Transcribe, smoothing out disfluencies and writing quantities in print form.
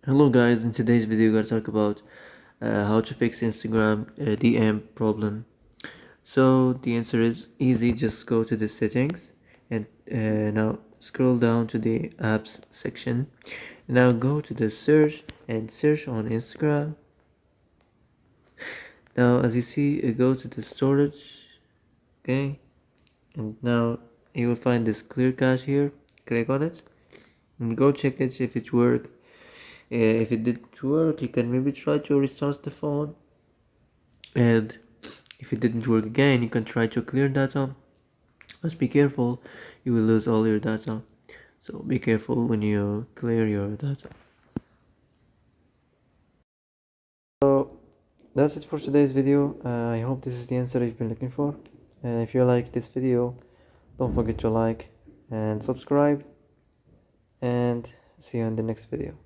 Hello guys, in today's video we're gonna talk about how to fix Instagram DM problem. So the answer is easy, just go to the settings and now scroll down to the apps section. Now go to the search and search on Instagram. Now as you see, go to the storage, okay, and now you will find this clear cache here. Click on it and go check it if it works. If it didn't work, you can maybe try to restart the phone, and if it didn't work again, you can try to clear data. But be careful, you will lose all your data, so be careful when you clear your data. So that's it for today's video. I hope this is the answer you've been looking for. If you like this video, don't forget to like and subscribe, and see you in the next video.